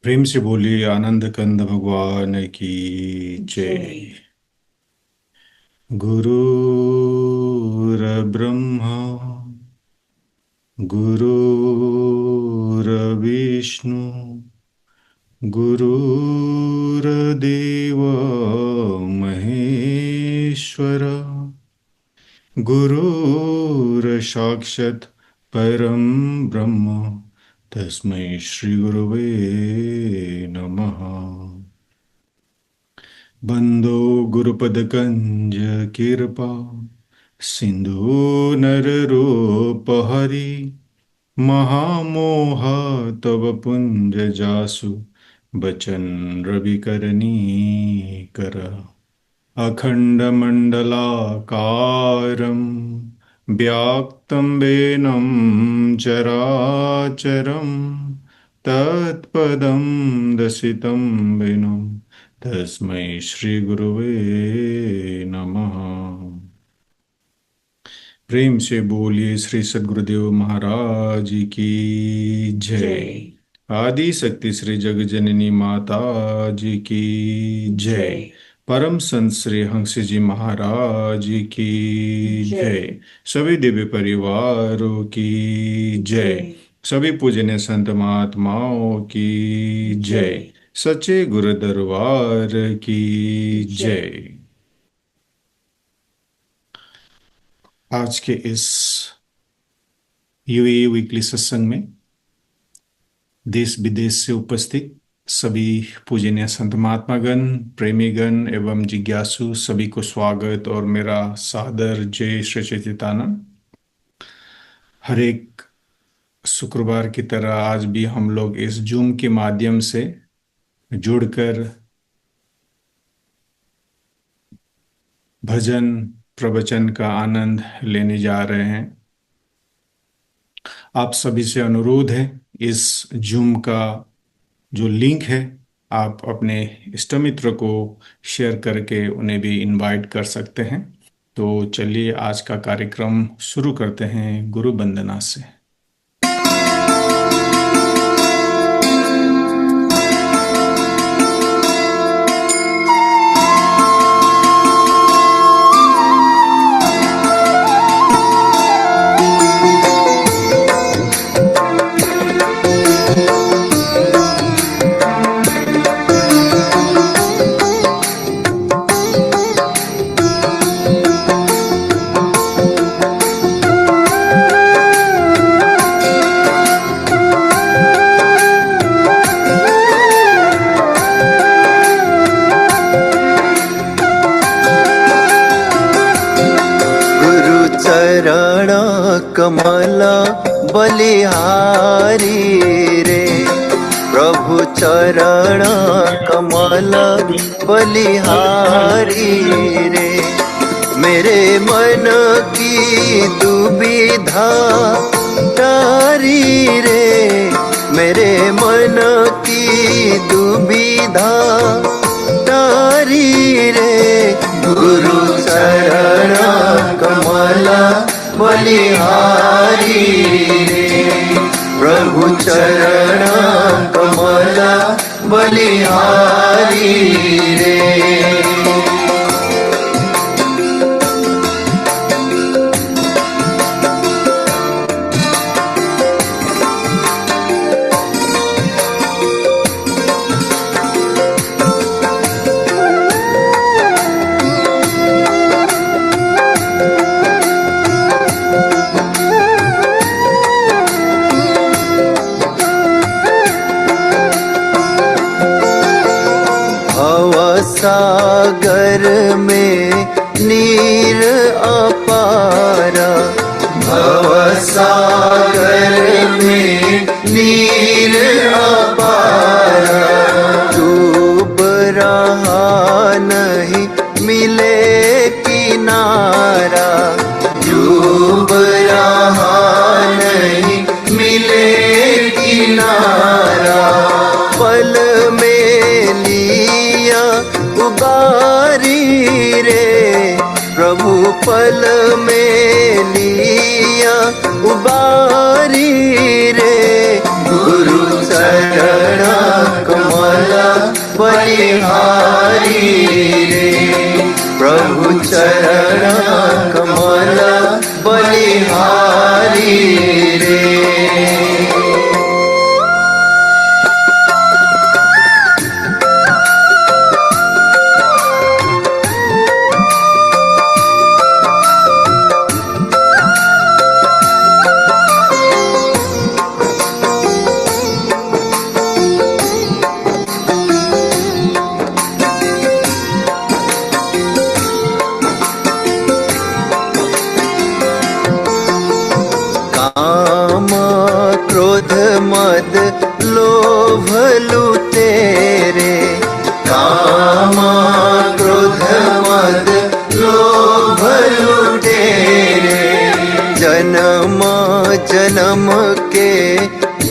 प्रेम से बोलिए आनंद कंद भगवान की जय। जय। गुरुर्ब्रह्मा गुरुर्विष्णु गुरुर्देव महेश्वर गुरुर्साक्षात् परम ब्रह्म तस्मै श्री गुरुवे नमः। बंदो गुरुपदकंज कृपा सिंधु नररूपहरि महामोह तव पुंज जासु बचन रविकरनी कर अखंडमंडलाकारं व्याक्तं वेनं चराचरं तत्पदं दर्शितं वेनं तस्मै श्री गुरुवे नमः। प्रेम से बोलिए श्री सद्गुरुदेव महाराज की जय। जय। आदि शक्ति श्री जग जननी माता जी की जय। जय। परम संत श्री हंस जी महाराज की जय। जय। सभी दिव्य परिवारों की जय। जय। सभी पूजनीय संत महात्माओं की जय। जय। सच्चे गुरु दरबार की जय। जय। आज के इस यूए वीकली सत्संग में देश विदेश से उपस्थित सभी पूजनीय संत महात्मागण, प्रेमीगण एवं जिज्ञासु सभी को स्वागत और मेरा सादर जय श्री सच्चिदानंद। हर एक शुक्रवार की तरह आज भी हम लोग इस जूम के माध्यम से जुड़कर भजन प्रवचन का आनंद लेने जा रहे हैं। आप सभी से अनुरोध है, इस जूम का जो लिंक है आप अपने इष्ट मित्र को शेयर करके उन्हें भी इनवाइट कर सकते हैं। तो चलिए आज का कार्यक्रम शुरू करते हैं गुरु वंदना से। गुरु चरण कमल बलिहारी रे, प्रभु चरण कमल बलिहारी रे। मेरे मन की दुविधा तारी रे, मेरे मन की दुविधा तारी रे। गुरु चरण कमल बलिहारी रे, प्रभु चरण कमल बलिहारी रे। सागर में नीर अपारा, भव सागर में नीर अपारा। डूब रहा नहीं मिले किनारा, डूब रहा नहीं मिले किनारा। पल में लिया उबारी रे, प्रभु पल में लिया उबारी रे। गुरु चरण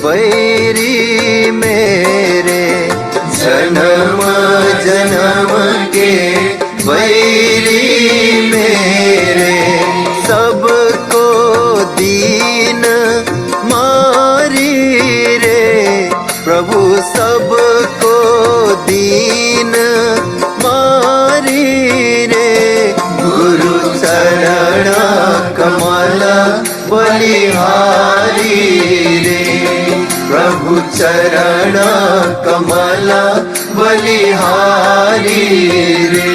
बैरी मेरे, जन्म जन्म के बैरी मेरे, सबको दीन मारी रे प्रभु, सबको दीन मारी रे। गुरु चरण कमल बलिहारी रे, प्रभु चरण कमल बलिहारी रे।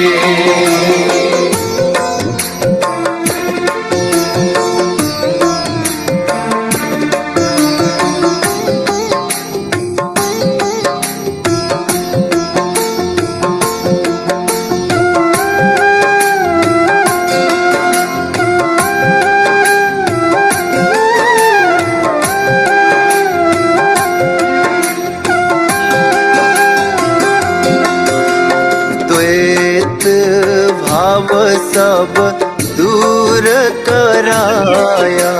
सब दूर कराया,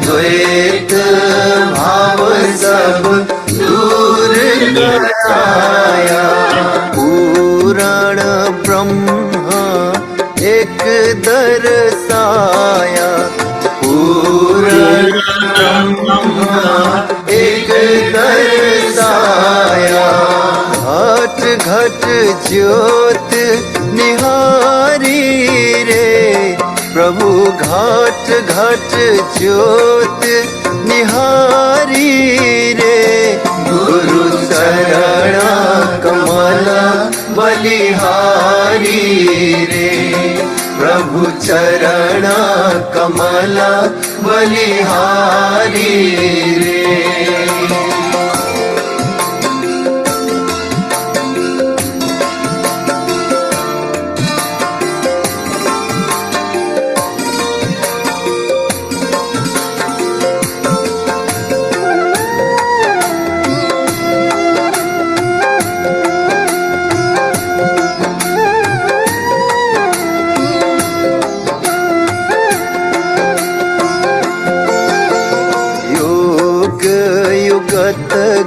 द्वैत भाव सब दूर कराया। पुराण ब्रह्मा एक दर्शाया, पुराण ब्रह्मा एक दर्शाया। घट घट ज्योत निहारी रे प्रभु, घट घट ज्योत निहारी रे। गुरु चरण कमल बलिहारी रे, प्रभु चरण कमल बलिहारी रे।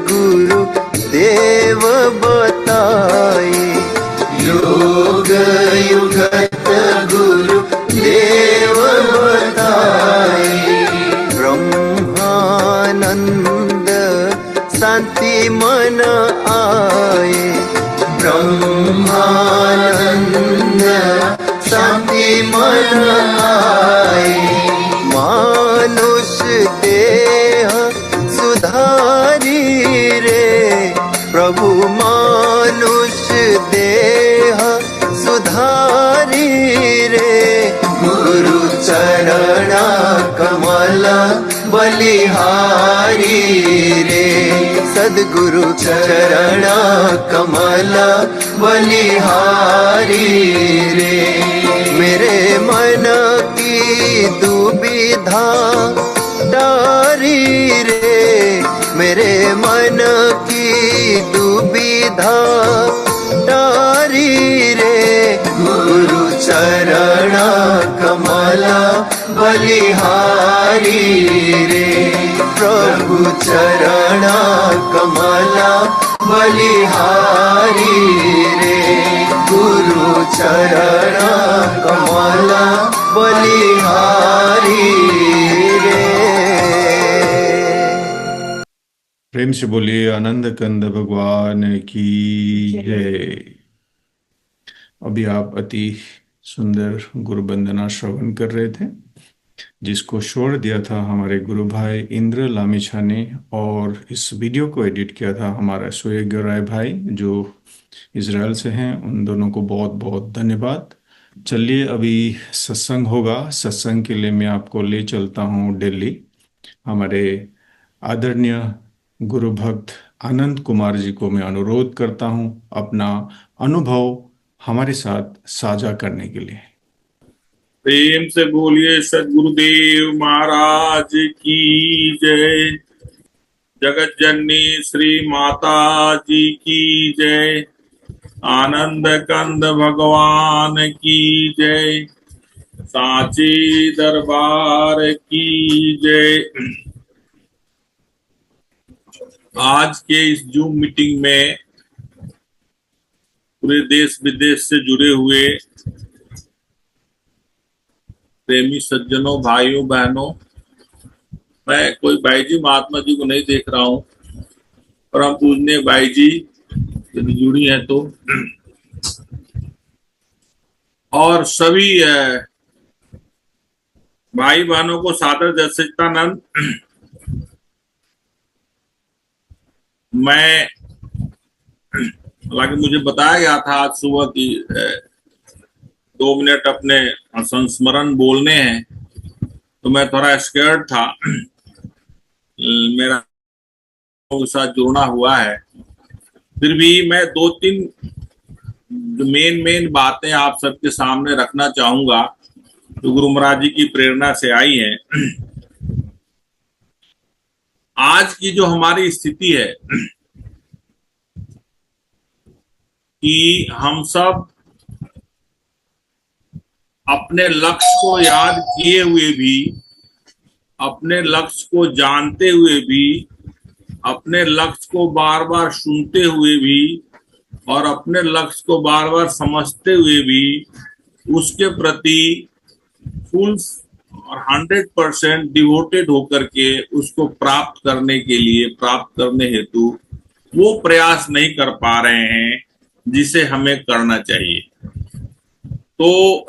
गुरु देव बताए, योग युगत गुरु देव बताए। ब्रह्मानंद शांति मन आए, ब्रह्मानंद शांति मन आए। मानुष देह सुधारी रे प्रभु, मानुष देह सुधारी रे। गुरु चरण कमल बलिहारी रे, सद्गुरु चरण कमल बलिहारी रे। मेरे मन की दुविधा डारी रे, मेरे मन की दुविधा डारी रे। गुरु चरण कमल बलिहारी रे, प्रभु चरण कमल बलिहारी रे। गुरु चरण कमल बलिहारी रे। प्रेम से बोलिए आनंद कंद भगवान की जय। अभी आप अति सुंदर गुरु वंदना श्रवण कर रहे थे, जिसको छोड़ दिया था हमारे गुरु भाई इंद्र लामिछा ने, और इस वीडियो को एडिट किया था हमारा सुयज्ञ राय भाई जो इजराइल से हैं। उन दोनों को बहुत बहुत धन्यवाद। चलिए अभी सत्संग होगा। सत्संग के लिए मैं आपको ले चलता हूँ दिल्ली। हमारे आदरणीय गुरु भक्त आनंद कुमार जी को मैं अनुरोध करता हूँ अपना अनुभव हमारे साथ साझा करने के लिए। प्रेम से बोलिए सद्गुरुदेव महाराज की जय। जगत जननी श्री माता जी की जय। आनंद कंद भगवान की जय। सांची दरबार की जय। आज के इस जूम मीटिंग में पूरे देश विदेश से जुड़े हुए प्रेमी सज्जनों, भाइयों बहनों, मैं कोई भाई जी महात्मा जी को नहीं देख रहा हूं, पर हम पूजने भाई जी यदि जुड़ी हैं तो, और सभी भाई बहनों को सादर जय सच्चिदानंद। मैं, हालांकि मुझे बताया गया था आज सुबह की 2 मिनट अपने संस्मरण बोलने हैं, तो मैं थोड़ा स्कैर्ड था। मेरा के साथ जुड़ना हुआ है, फिर भी मैं 2-3 मेन बातें आप सबके सामने रखना चाहूंगा जो गुरु महाराज जी की प्रेरणा से आई है। आज की जो हमारी स्थिति है कि हम सब अपने लक्ष्य को याद किए हुए भी, अपने लक्ष्य को जानते हुए भी, अपने लक्ष्य को बार बार सुनते हुए भी और अपने लक्ष्य को बार बार समझते हुए भी उसके प्रति फुल और 100% डिवोटेड होकर के उसको प्राप्त करने के लिए, प्राप्त करने हेतु वो प्रयास नहीं कर पा रहे हैं जिसे हमें करना चाहिए। तो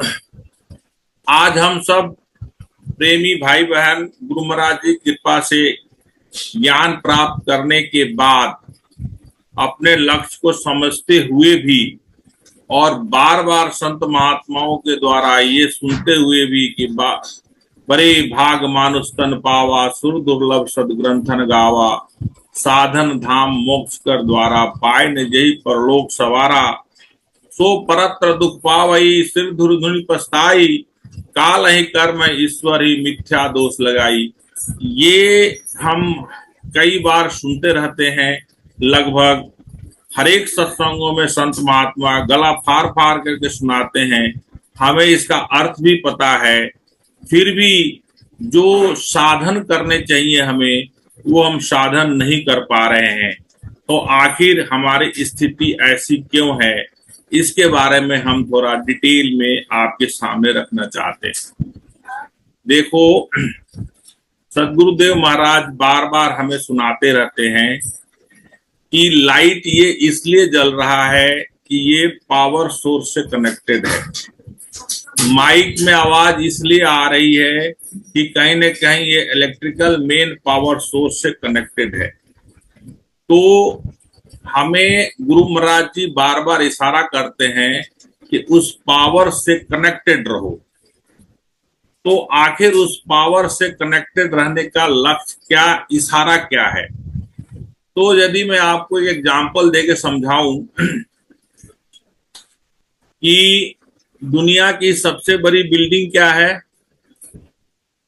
आज हम सब प्रेमी भाई बहन गुरु महाराज जी की कृपा से ज्ञान प्राप्त करने के बाद अपने लक्ष्य को समझते हुए भी और बार बार संत महात्माओं के द्वारा ये सुनते हुए भी कि बड़े भाग मानुष तन पावा, सुर दुर्लभ सदग्रंथन गावा, साधन धाम मोक्ष कर द्वारा, पाए न जही परलोक सवारा, सो परत्र दुख पावई, सिर धुरधुनि पछताई, काल ही कर्म ईश्वर ही मिथ्या दोष लगाई। ये हम कई बार सुनते रहते हैं, लगभग हर एक सत्संगों में संत महात्मा गला फाड़ फाड़ करके सुनाते हैं, हमें इसका अर्थ भी पता है, फिर भी जो साधन करने चाहिए हमें वो हम साधन नहीं कर पा रहे हैं। तो आखिर हमारी स्थिति ऐसी क्यों है, इसके बारे में हम थोड़ा डिटेल में आपके सामने रखना चाहते हैं। देखो, सदगुरुदेव महाराज बार बार हमें सुनाते रहते हैं कि लाइट ये इसलिए जल रहा है कि ये पावर सोर्स से कनेक्टेड है। माइक में आवाज इसलिए आ रही है कि कहीं न कहीं ये इलेक्ट्रिकल मेन पावर सोर्स से कनेक्टेड है। तो हमें गुरु महाराज जी बार बार इशारा करते हैं कि उस पावर से कनेक्टेड रहो। तो आखिर उस पावर से कनेक्टेड रहने का लक्ष्य क्या, इशारा क्या है? तो यदि मैं आपको एक एग्जांपल देके समझाऊं कि दुनिया की सबसे बड़ी बिल्डिंग क्या है,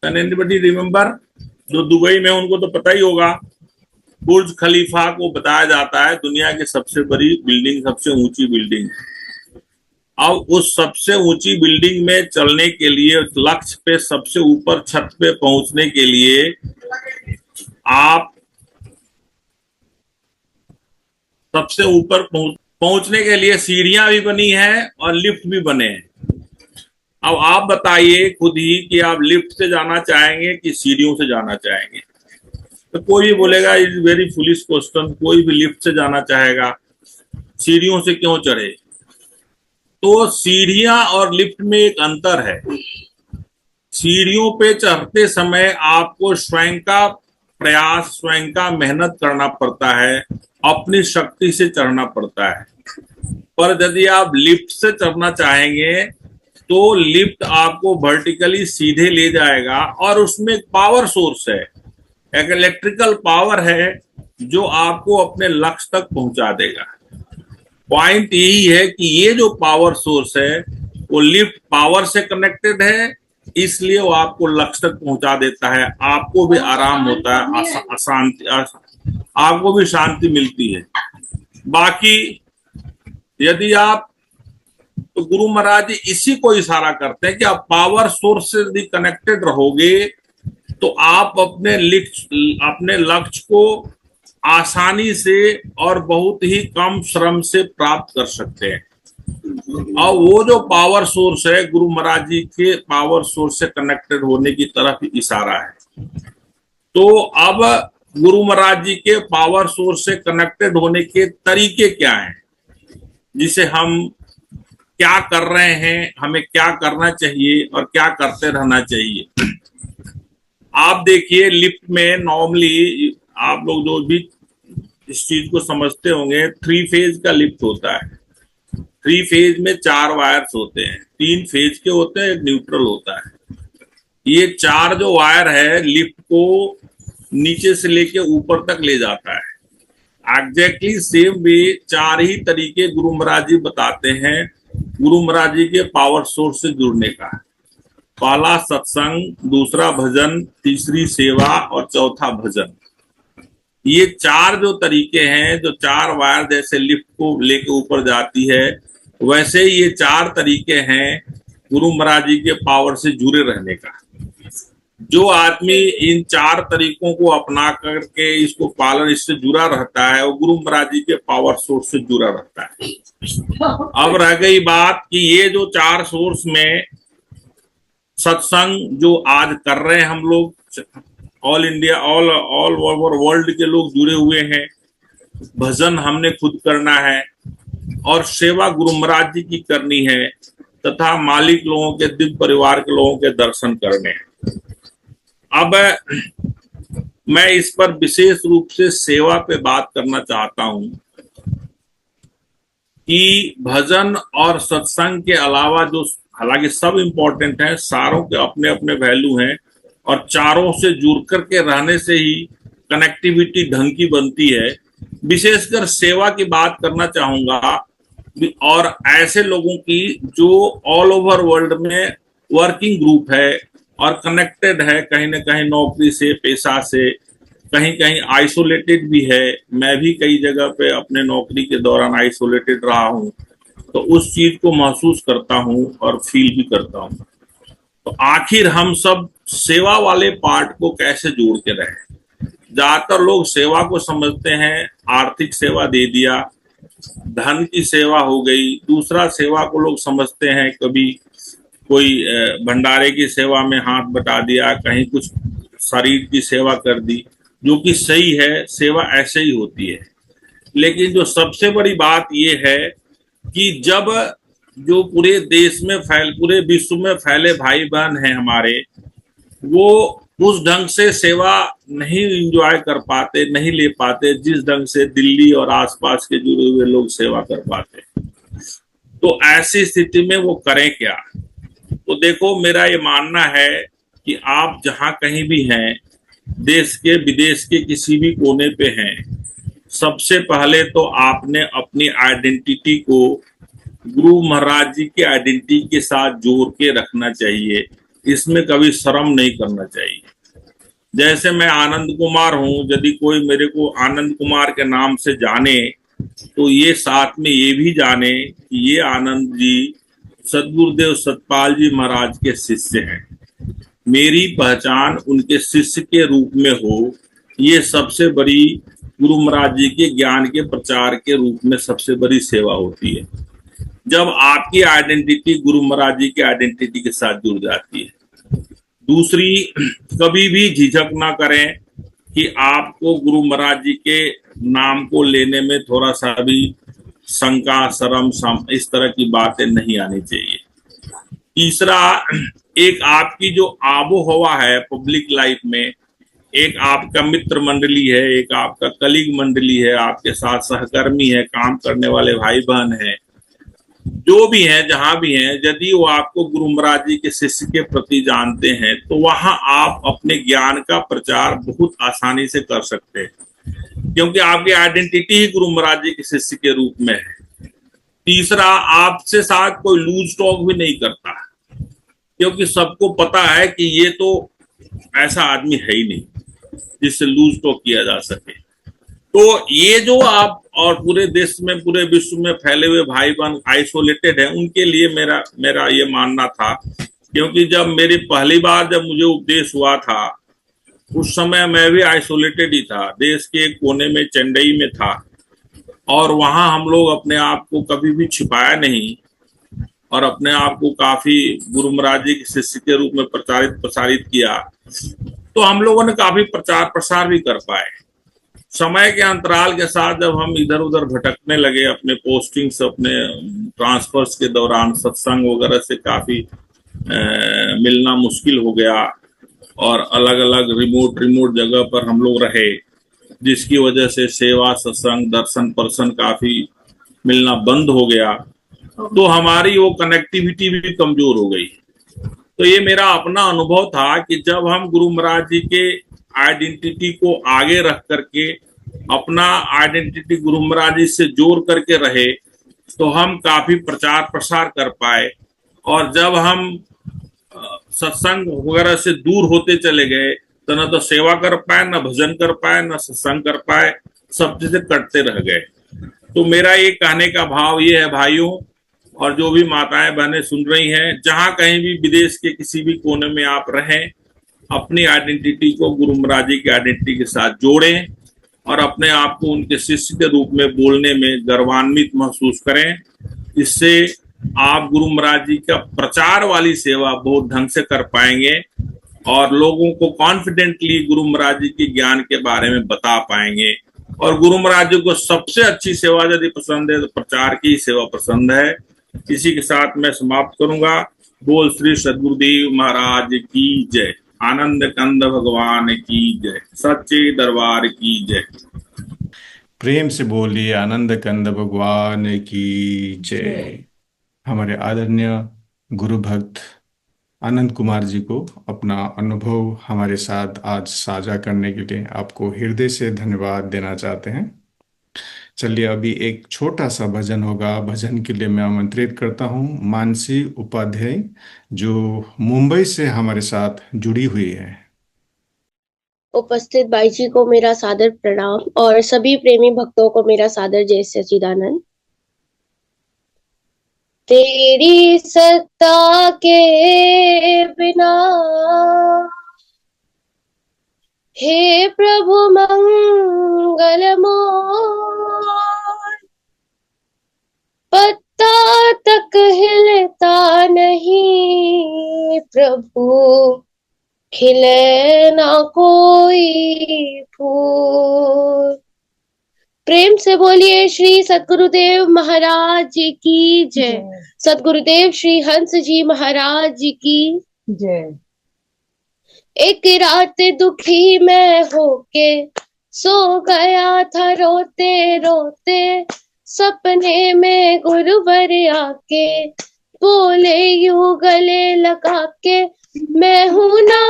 कैन एनीबॉडी रिमेम्बर? जो दुबई में, उनको तो पता ही होगा, बुर्ज खलीफा को बताया जाता है दुनिया की सबसे बड़ी बिल्डिंग, सबसे ऊंची बिल्डिंग। अब उस सबसे ऊंची बिल्डिंग में चलने के लिए, लक्ष्य पे सबसे ऊपर छत पे पहुंचने के लिए आप सबसे ऊपर पहुंचने के लिए सीढ़ियां भी बनी है और लिफ्ट भी बने हैं। अब आप बताइए खुद ही कि आप लिफ्ट से जाना चाहेंगे कि सीढ़ियों से जाना चाहेंगे? तो कोई भी बोलेगा इज वेरी फुलिश क्वेश्चन, कोई भी लिफ्ट से जाना चाहेगा, सीढ़ियों से क्यों चढ़े? तो सीढ़ियां और लिफ्ट में एक अंतर है। सीढ़ियों पे चढ़ते समय आपको स्वयं का प्रयास, स्वयं का मेहनत करना पड़ता है, अपनी शक्ति से चढ़ना पड़ता है। पर यदि आप लिफ्ट से चढ़ना चाहेंगे तो लिफ्ट आपको वर्टिकली सीधे ले जाएगा और उसमें एक पावर सोर्स है, एक इलेक्ट्रिकल पावर है जो आपको अपने लक्ष्य तक पहुंचा देगा। पॉइंट यही है कि ये जो पावर सोर्स है वो लिफ्ट पावर से कनेक्टेड है, इसलिए वो आपको लक्ष्य तक पहुंचा देता है, आपको भी आराम होता है, शांति, आपको भी शांति मिलती है। बाकी यदि आप, तो गुरु महाराज जी इसी को इशारा करते हैं कि आप पावर सोर्स से यदि कनेक्टेड रहोगे तो आप अपने लक्ष्य को आसानी से और बहुत ही कम श्रम से प्राप्त कर सकते हैं। और वो जो पावर सोर्स है, गुरु महाराज जी के पावर सोर्स से कनेक्टेड होने की तरफ इशारा है। तो अब गुरु महाराज जी के पावर सोर्स से कनेक्टेड होने के तरीके क्या हैं, जिसे हम क्या कर रहे हैं, हमें क्या करना चाहिए और क्या करते रहना चाहिए। आप देखिए, लिफ्ट में नॉर्मली आप लोग जो भी इस चीज को समझते होंगे, 3 फेज का लिफ्ट होता है। 3 फेज में 4 वायर्स होते हैं, 3 फेज के होते हैं, एक न्यूट्रल होता है। ये 4 जो वायर है लिफ्ट को नीचे से लेके ऊपर तक ले जाता है। एग्जैक्टली सेम वे 4 ही तरीके गुरु महाराज जी बताते हैं गुरु महाराज जी के पावर सोर्स से जुड़ने का। पहला सत्संग, दूसरा भजन, तीसरी सेवा और चौथा भजन। ये 4 जो तरीके हैं, जो 4 वायर जैसे लिफ्ट को लेके ऊपर जाती है, वैसे ये 4 तरीके हैं गुरु महाराज जी के पावर से जुड़े रहने का। जो आदमी इन 4 तरीकों को अपना करके इसको पालन, इससे जुड़ा रहता है, वो गुरु महाराज जी के पावर सोर्स से जुड़ा रहता है। अब रह गई बात कि ये जो 4 सोर्स में सत्संग जो आज कर रहे हैं हम लोग, all India, all over world के लोग जुड़े हुए हैं। भजन हमने खुद करना है और सेवा गुरु महाराज जी की करनी है, तथा मालिक लोगों के, दिव्य परिवार के लोगों के दर्शन करने हैं। अब मैं इस पर विशेष रूप से सेवा पे बात करना चाहता हूं कि भजन और सत्संग के अलावा जो, हालांकि सब इम्पोर्टेंट है, सारों के अपने अपने वैल्यू हैं, और चारों से जुड़ करके रहने से ही कनेक्टिविटी ढंग की बनती है। विशेषकर सेवा की बात करना चाहूंगा, और ऐसे लोगों की जो ऑल ओवर वर्ल्ड में वर्किंग ग्रुप है और कनेक्टेड है कहीं ना कहीं नौकरी से, पेशा से, कहीं कहीं आइसोलेटेड भी है। मैं भी कई जगह पे अपने नौकरी के दौरान आइसोलेटेड रहा हूं, तो उस चीज को महसूस करता हूं और फील भी करता हूं। तो आखिर हम सब सेवा वाले पार्ट को कैसे जोड़ के रहे। ज्यादातर लोग सेवा को समझते हैं आर्थिक सेवा दे दिया, धन की सेवा हो गई। दूसरा सेवा को लोग समझते हैं कभी कोई भंडारे की सेवा में हाथ बटा दिया, कहीं कुछ शरीर की सेवा कर दी, जो कि सही है, सेवा ऐसे ही होती है। लेकिन जो सबसे बड़ी बात यह है कि जब जो पूरे देश में पूरे विश्व में फैले भाई बहन हैं हमारे, वो उस ढंग से सेवा नहीं एंजॉय कर पाते, नहीं ले पाते जिस ढंग से दिल्ली और आसपास के जुड़े हुए लोग सेवा कर पाते। तो ऐसी स्थिति में वो करें क्या। तो देखो, मेरा ये मानना है कि आप जहां कहीं भी हैं, देश के विदेश के किसी भी कोने पे हैं, सबसे पहले तो आपने अपनी आइडेंटिटी को गुरु महाराज जी की आइडेंटिटी के साथ जोड़ के रखना चाहिए। इसमें कभी शर्म नहीं करना चाहिए। जैसे मैं आनंद कुमार हूं, यदि कोई मेरे को आनंद कुमार के नाम से जाने, तो ये साथ में ये भी जाने कि ये आनंद जी सदगुरुदेव सतपाल जी महाराज के शिष्य हैं। मेरी पहचान उनके शिष्य के रूप में हो, ये सबसे बड़ी गुरु महाराज जी के ज्ञान के प्रचार के रूप में सबसे बड़ी सेवा होती है। जब आपकी आइडेंटिटी गुरु महाराज जी की आइडेंटिटी के साथ जुड़ जाती है। दूसरी, कभी भी झिझक ना करें कि आपको गुरु महाराज जी के नाम को लेने में थोड़ा सा भी शंका, शर्म, इस तरह की बातें नहीं आनी चाहिए। तीसरा, एक आपकी जो आबो हवा है पब्लिक लाइफ में, एक आपका मित्र मंडली है, एक आपका कलीग मंडली है, आपके साथ सहकर्मी है, काम करने वाले भाई बहन हैं, जो भी हैं, जहां भी हैं, यदि वो आपको गुरु महाराज जी के शिष्य के प्रति जानते हैं, तो वहां आप अपने ज्ञान का प्रचार बहुत आसानी से कर सकते हैं, क्योंकि आपकी आइडेंटिटी ही गुरु महाराज जी के शिष्य के रूप में है। तीसरा, आपसे साथ कोई लूज टॉक भी नहीं करता, क्योंकि सबको पता है कि ये तो ऐसा आदमी है ही नहीं जिससे लूज टॉक किया जा सके। तो ये जो आप और पूरे देश में, पूरे विश्व में फैले हुए भाई बहन आइसोलेटेड है, उनके लिए मेरा ये मानना था। क्योंकि जब मेरी पहली बार जब मुझे उपदेश हुआ था, उस समय मैं भी आइसोलेटेड ही था, देश के एक कोने में चेन्नई में था, और वहां हम लोग अपने आप को कभी भी छिपाया नहीं और अपने आप को काफी गुरु महाराज जी के शिष्य के रूप में प्रसारित किया। तो हम लोगों ने काफी प्रचार प्रसार भी कर पाए। समय के अंतराल के साथ जब हम इधर उधर भटकने लगे अपने पोस्टिंग्स, अपने ट्रांसफर्स के दौरान सत्संग वगैरह से काफी मिलना मुश्किल हो गया, और अलग अलग रिमोट जगह पर हम लोग रहे, जिसकी वजह से सेवा, सत्संग, दर्शन पर्सन काफी मिलना बंद हो गया। तो हमारी वो कनेक्टिविटी भी कमजोर हो गई। तो ये मेरा अपना अनुभव था कि जब हम गुरु महाराज जी के आइडेंटिटी को आगे रख करके अपना आइडेंटिटी गुरु महाराज जी से जोड़ करके रहे, तो हम काफी प्रचार प्रसार कर पाए। और जब हम सत्संग वगैरह से दूर होते चले गए, तो न तो सेवा कर पाए, न भजन कर पाए, न सत्संग कर पाए, सब चीजें कटते रह गए। तो मेरा ये कहने का भाव ये है भाइयों, और जो भी माताएं बहनें सुन रही हैं, जहां कहीं भी विदेश के किसी भी कोने में आप रहें, अपनी आइडेंटिटी को गुरु महाराज जी की आइडेंटिटी के साथ जोड़ें और अपने आप को उनके शिष्य के रूप में बोलने में गर्वान्वित महसूस करें। इससे आप गुरु महाराज जी का प्रचार वाली सेवा बहुत ढंग से कर पाएंगे और लोगों को कॉन्फिडेंटली गुरु महाराज जी के ज्ञान के बारे में बता पाएंगे। और गुरु महाराज जी को सबसे अच्छी सेवा यदि पसंद है तो प्रचार की सेवा पसंद है। इसी के साथ मैं समाप्त करूंगा। बोल श्री सद्गुरुदेव महाराज की जय, आनंद कंद भगवान की जय, सच्चे दरबार की जय। प्रेम से बोलिए आनंद कंद भगवान की जय। हमारे आदरणीय गुरु भक्त आनंद कुमार जी को अपना अनुभव हमारे साथ आज साझा करने के लिए आपको हृदय से धन्यवाद देना चाहते हैं। चलिए अभी एक छोटा सा भजन होगा। भजन के लिए मैं आमंत्रित करता हूँ मानसी उपाध्याय, जो मुंबई से हमारे साथ जुड़ी हुई है। उपस्थित भाई जी को मेरा सादर प्रणाम और सभी प्रेमी भक्तों को मेरा सादर जय सच्चिदानंद। तेरी सत्ता के बिना हे प्रभु मंगलमोल, पत्ता तक हिलता नहीं प्रभु, खिले ना कोई फूल। प्रेम से बोलिए श्री सद्गुरुदेव महाराज जी की जय। सद्गुरुदेव श्री हंस जी महाराज जी की जय। एक रात दुखी मैं होके सो गया था रोते रोते, सपने में गुरुवर आके बोले यूं गले लगा के, मैं हूं ना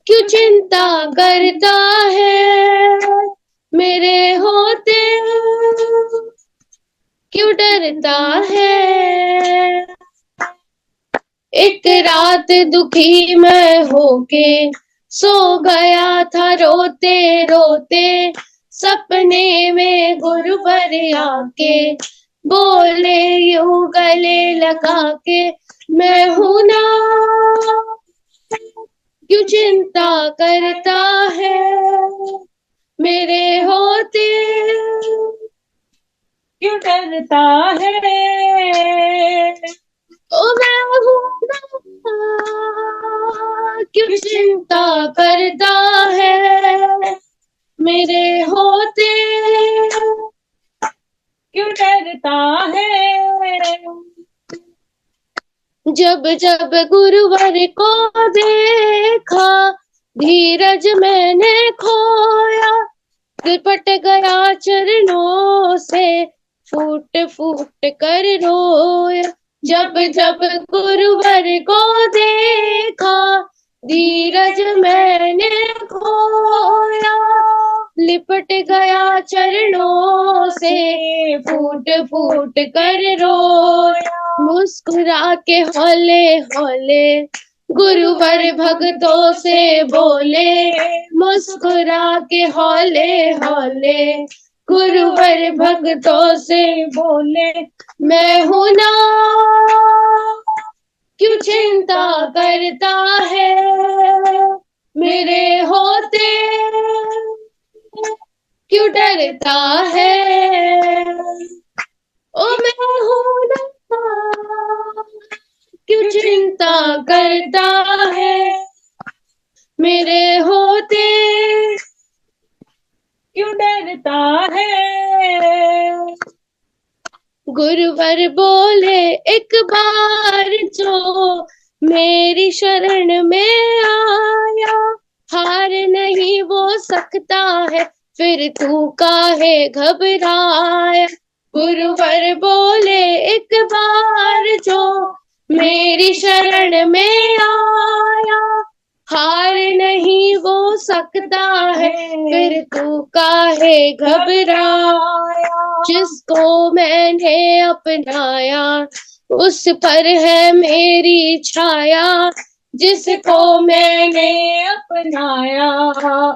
क्यों चिंता करता है, मेरे होते क्यों डरता है। एक रात दुखी मैं होके सो गया था रोते रोते, सपने में गुरुवर आके बोले यूं गले लगा के, मैं हूं ना क्यों चिंता करता है, मेरे होते क्यों डरता है। ओ मैं हूं ना क्यों चिंता करता है, मेरे होते क्यों डरता है। जब जब गुरुवर को देखा धीरज मैंने खोया, लिपट गया चरणों से फूट फूट कर रोया। जब जब गुरुवर को देखा धीरज मैंने खोया, लिपट गया चरणों से फूट फूट कर रोया। मुस्कुरा के हौले हौले गुरुवर भक्तों से बोले, मुस्कुरा के हौले हौले गुरुवर भक्तों से बोले, मैं हूं ना क्यों चिंता करता है, मेरे होते क्यों डरता है? ओ मैं हूं ना, क्यों चिंता करता है? मेरे होते क्यों डरता है? गुरुवर बोले एक बार जो मेरी शरण में आया, हार नहीं वो सकता है, फिर तू काहे घबराया? गुरुवर बोले एक बार जो मेरी शरण में आया, हार नहीं वो सकता है, फिर तू काहे घबराया? जिसको मैंने अपनाया उस पर है मेरी छाया, जिसको मैंने अपनाया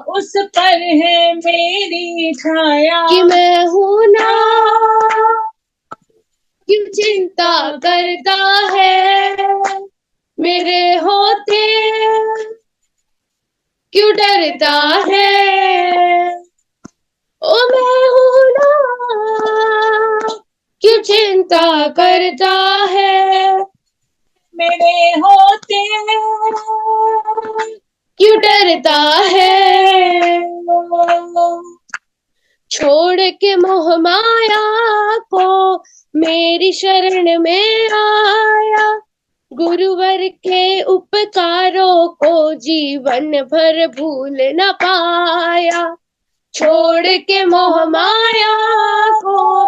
उस पर है मेरी छाया। कि मैं हूं ना, क्यों चिंता करता है? मेरे होते क्यों डरता है? ओ मैं हूं ना, क्यों चिंता करता है? मेरे होते क्यों डरता है? छोड़ के मोह माया को मेरी शरण में आया, गुरुवर के उपकारों को जीवन भर भूल न पाया। छोड़ के मोह माया को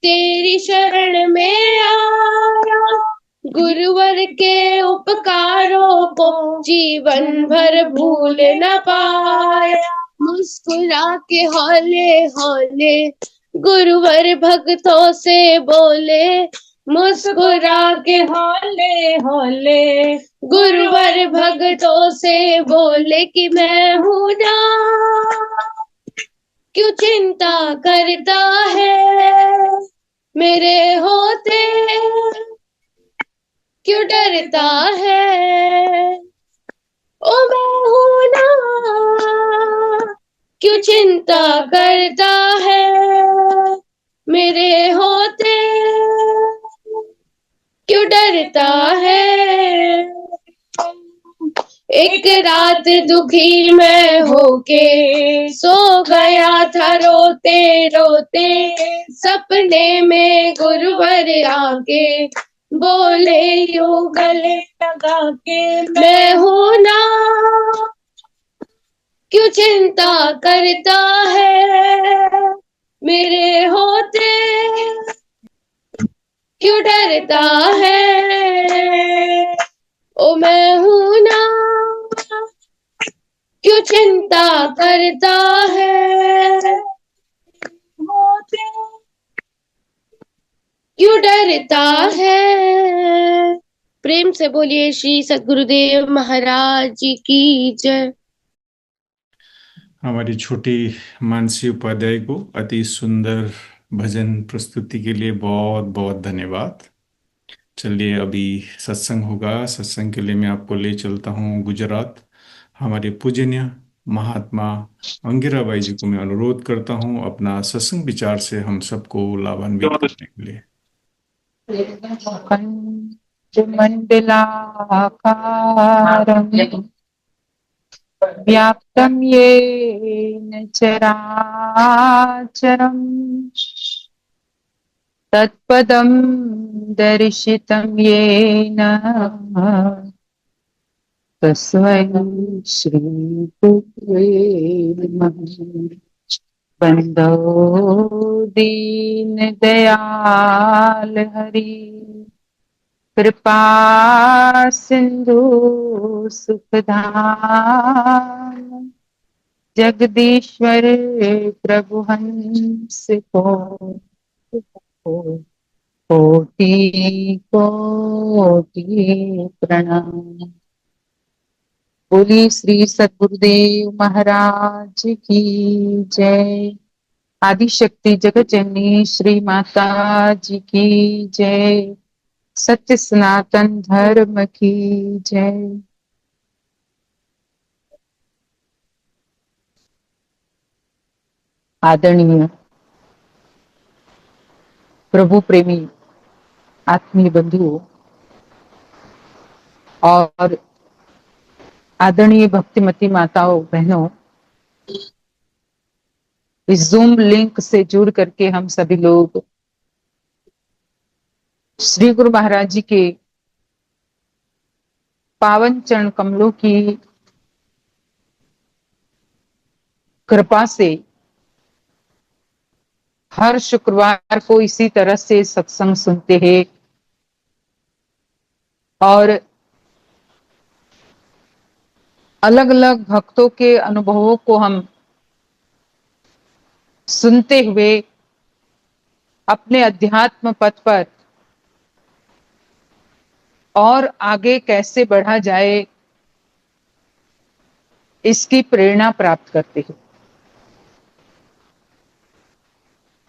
तेरी शरण में आया, गुरुवर के उपकारों को जीवन भर भूल न पाया। मुस्कुरा के हौले हौले गुरुवर भक्तों से बोले, मुस्कुरा के हौले हौले गुरुवर भक्तों से बोले कि मैं हूं ना, क्यों चिंता करता है? मेरे होते क्यों डरता है? ओ मैं हूं ना, क्यों चिंता करता है? मेरे होते क्यों डरता है? एक रात दुखी मैं होके सो गया था रोते रोते, सपने में गुरुवर आके बोले यूं गले लगा के मैं हूं ना, क्यों चिंता करता है? मेरे होते क्यों डरता है? ओ मैं हूं ना, क्यों चिंता करता है? होते क्यों डरता है? प्रेम से बोलिए श्री सद्गुरुदेव महाराज जी की जय। हमारी छोटी मानसी उपाध्याय को अति सुंदर भजन प्रस्तुति के लिए बहुत बहुत धन्यवाद। चलिए अभी सत्संग होगा। सत्संग के लिए मैं आपको ले चलता हूँ गुजरात। हमारे पूजनीय महात्मा अंगिराबाई जी को मैं अनुरोध करता हूँ अपना सत्संग विचार से हम सबको लाभान्वित करने के लिए। मंडलाकारं व्याप्तं येन चराचरं तत्पदं दर्शितं येन तस्मै श्रीगुरुवे नमः। बंदो दीन दयाल हरि कृपा सिंधु सुखधाम जगदीश्वर प्रभु हंस कोटि कोटि प्रणाम। बोली श्री सद्गुरुदेव महाराज की जय। आदिशक्ति जगत जननी श्री माता जी की जय। सत्य सनातन धर्म की जय। आदरणीय प्रभु प्रेमी आत्मीय बंधुओं और आदरणीय भक्तिमती माताओं बहनों, इस जूम लिंक से जुड़ करके हम सभी लोग श्री गुरु महाराज जी के पावन चरण कमलों की कृपा से हर शुक्रवार को इसी तरह से सत्संग सुनते हैं और अलग अलग भक्तों के अनुभवों को हम सुनते हुए अपने अध्यात्म पथ पर और आगे कैसे बढ़ा जाए इसकी प्रेरणा प्राप्त करते हैं।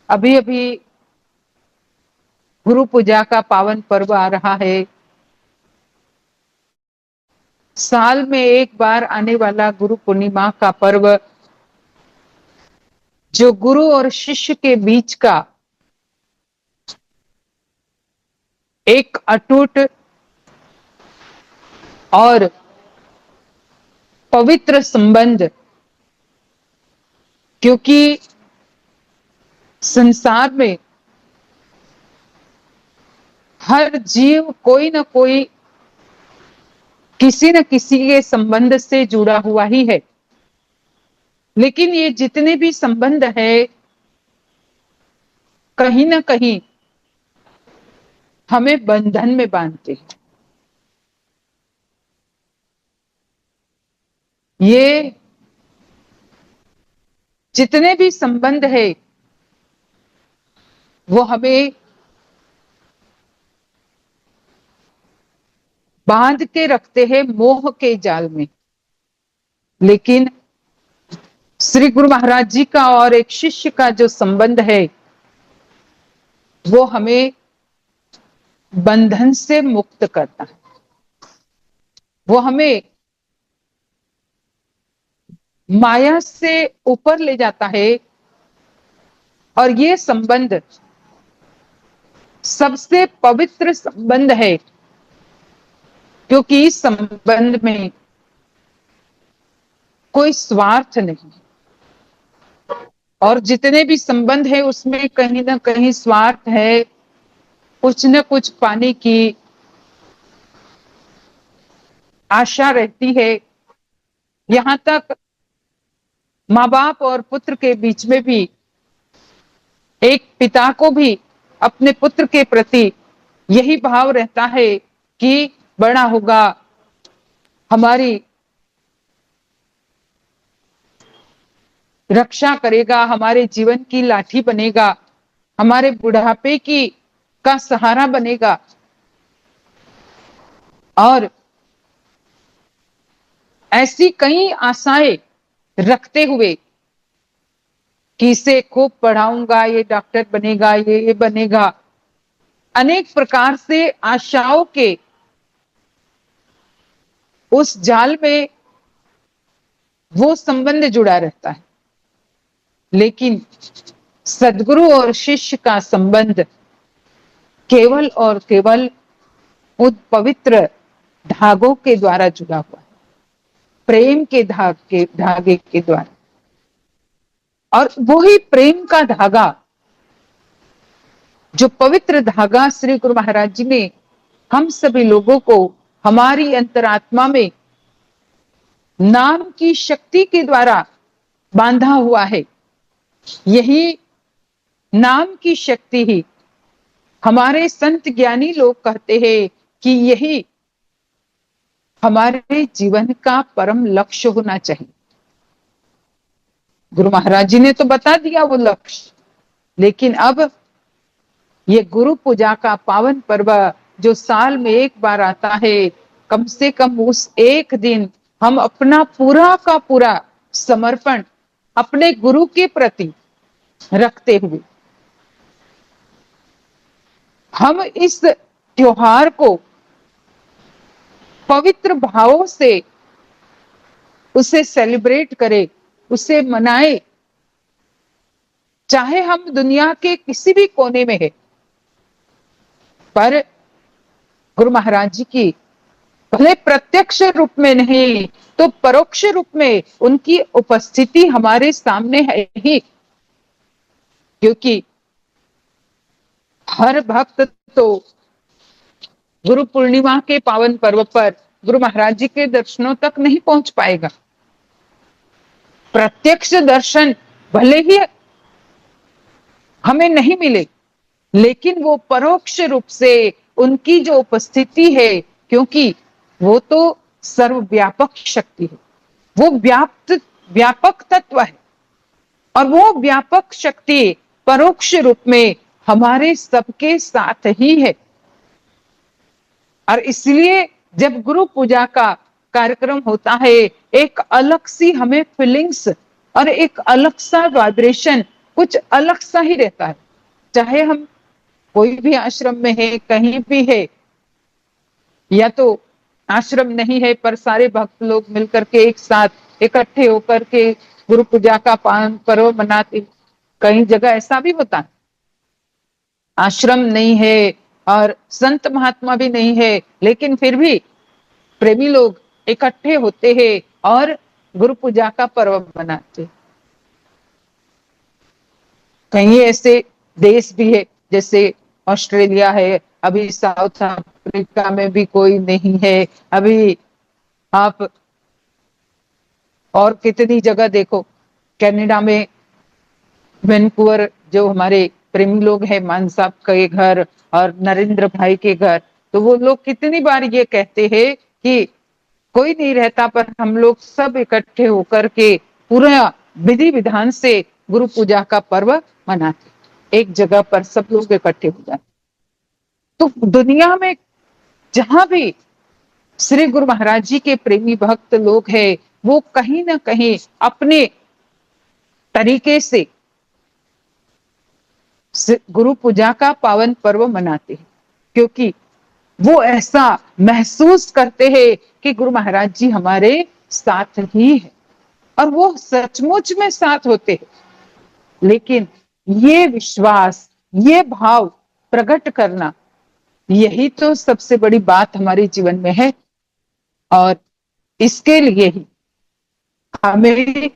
अभी अभी गुरु पूजा का पावन पर्व आ रहा है। साल में एक बार आने वाला गुरु पूर्णिमा का पर्व, जो गुरु और शिष्य के बीच का एक अटूट और पवित्र संबंध, क्योंकि संसार में हर जीव कोई ना कोई किसी न किसी के संबंध से जुड़ा हुआ ही है, लेकिन ये जितने भी संबंध है कहीं ना कहीं हमें बंधन में बांधते हैं। ये जितने भी संबंध है वो हमें बांध के रखते हैं मोह के जाल में। लेकिन श्री गुरु महाराज जी का और एक शिष्य का जो संबंध है वो हमें बंधन से मुक्त करता है, वो हमें माया से ऊपर ले जाता है। और ये संबंध सबसे पवित्र संबंध है, क्योंकि इस संबंध में कोई स्वार्थ नहीं, और जितने भी संबंध है उसमें कहीं ना कहीं स्वार्थ है, कुछ न कुछ पाने की आशा रहती है। यहां तक माँ बाप और पुत्र के बीच में भी एक पिता को भी अपने पुत्र के प्रति यही भाव रहता है कि बड़ा होगा, हमारी रक्षा करेगा, हमारे जीवन की लाठी बनेगा, हमारे बुढ़ापे की का सहारा बनेगा। और ऐसी कई आशाएं रखते हुए कि इसे खूब पढ़ाऊंगा, ये डॉक्टर बनेगा, ये बनेगा, अनेक प्रकार से आशाओं के उस जाल में वो संबंध जुड़ा रहता है। लेकिन सदगुरु और शिष्य का संबंध केवल और केवल उन पवित्र धागों के द्वारा जुड़ा हुआ है, प्रेम के धागे के द्वारा। और वही प्रेम का धागा, जो पवित्र धागा श्री गुरु महाराज जी ने हम सभी लोगों को हमारी अंतरात्मा में नाम की शक्ति के द्वारा बांधा हुआ है। यही नाम की शक्ति ही, हमारे संत ज्ञानी लोग कहते हैं कि यही हमारे जीवन का परम लक्ष्य होना चाहिए। गुरु महाराज जी ने तो बता दिया वो लक्ष्य, लेकिन अब ये गुरु पूजा का पावन पर्व जो साल में एक बार आता है, कम से कम उस एक दिन हम अपना पूरा का पूरा समर्पण अपने गुरु के प्रति रखते हुए हम इस त्योहार को पवित्र भावों से उसे सेलिब्रेट करें, उसे मनाए। चाहे हम दुनिया के किसी भी कोने में है, पर गुरु महाराज जी की भले प्रत्यक्ष रूप में नहीं तो परोक्ष रूप में उनकी उपस्थिति हमारे सामने है ही। क्योंकि हर भक्त तो गुरु पूर्णिमा के पावन पर्व पर गुरु महाराज जी के दर्शनों तक नहीं पहुंच पाएगा। प्रत्यक्ष दर्शन भले ही हमें नहीं मिले, लेकिन वो परोक्ष रूप से उनकी जो उपस्थिति है, क्योंकि वो तो सर्वव्यापक शक्ति है, वो व्यापक तत्व है, और वो व्यापक शक्ति परोक्ष रूप में हमारे सबके साथ ही है। और इसलिए जब गुरु पूजा का कार्यक्रम होता है, एक अलग सी हमें फीलिंग्स और एक अलग सा वाइब्रेशन, कुछ अलग सा ही रहता है। चाहे हम कोई भी आश्रम में है, कहीं भी है, या तो आश्रम नहीं है पर सारे भक्त लोग मिलकर के एक साथ इकट्ठे होकर के गुरु पूजा का पावन पर्व मनाते। कई जगह ऐसा भी होता है, आश्रम नहीं है और संत महात्मा भी नहीं है, लेकिन फिर भी प्रेमी लोग इकट्ठे होते हैं और गुरु पूजा का पर्व मनाते। कहीं ऐसे देश भी है जैसे ऑस्ट्रेलिया है, अभी साउथ अफ्रीका में भी कोई नहीं है, अभी आप और कितनी जगह देखो, कनाडा में वैंकूवर जो हमारे प्रेमी लोग हैं, मान साहब के घर और नरेंद्र भाई के घर, तो वो लोग कितनी बार ये कहते हैं कि कोई नहीं रहता पर हम लोग सब इकट्ठे होकर के पूरा विधि विधान से गुरु पूजा का पर्व मनाते, एक जगह पर सब लोग इकट्ठे हो जाते। तो दुनिया में जहां भी श्री गुरु महाराज जी के प्रेमी भक्त लोग हैं, वो कहीं ना कहीं अपने तरीके से गुरु पूजा का पावन पर्व मनाते हैं, क्योंकि वो ऐसा महसूस करते हैं कि गुरु महाराज जी हमारे साथ ही है, और वो सचमुच में साथ होते हैं। लेकिन ये विश्वास, ये भाव प्रकट करना, यही तो सबसे बड़ी बात हमारे जीवन में है। और इसके लिए ही हमें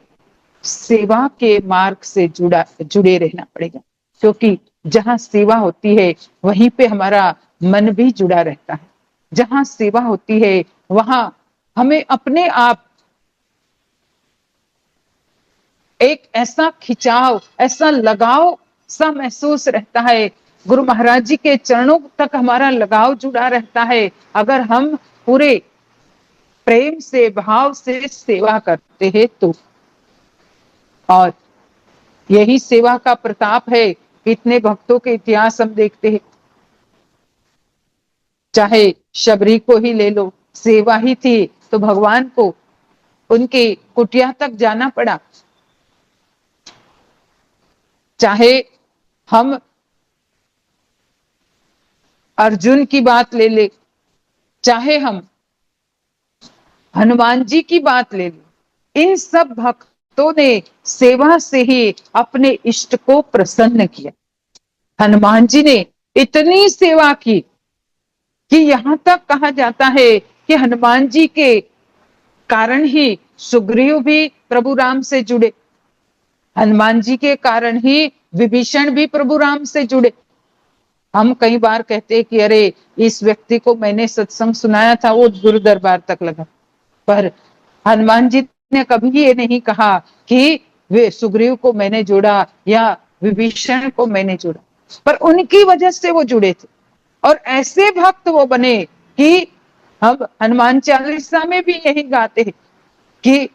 सेवा के मार्ग से जुड़े रहना पड़ेगा, क्योंकि जहां सेवा होती है वहीं पे हमारा मन भी जुड़ा रहता है। जहां सेवा होती है वहां हमें अपने आप एक ऐसा खिंचाव, ऐसा लगाव सा महसूस रहता है। गुरु महाराज जी के चरणों तक हमारा लगाव जुड़ा रहता है, अगर हम पूरे प्रेम से, भाव से सेवा करते हैं तो। और यही सेवा का प्रताप है। कितने भक्तों के इतिहास हम देखते हैं, चाहे शबरी को ही ले लो, सेवा ही थी तो भगवान को उनके कुटिया तक जाना पड़ा। चाहे हम अर्जुन की बात ले ले, चाहे हम हनुमान जी की बात ले ले, इन सब भक्तों ने सेवा से ही अपने इष्ट को प्रसन्न किया। हनुमान जी ने इतनी सेवा की कि यहां तक कहा जाता है कि हनुमान जी के कारण ही सुग्रीव भी प्रभु राम से जुड़े, हनुमान जी के कारण ही विभीषण भी प्रभु राम से जुड़े। हम कई बार कहते हैं कि अरे इस व्यक्ति को मैंने सत्संग सुनाया था, वो गुरु दरबार तक लगा, पर हनुमान जी ने कभी ये नहीं कहा कि वे सुग्रीव को मैंने जोड़ा या विभीषण को मैंने जोड़ा, पर उनकी वजह से वो जुड़े थे। और ऐसे भक्त वो बने कि हम हनुमान चालीसा में भी यही गाते हैं कि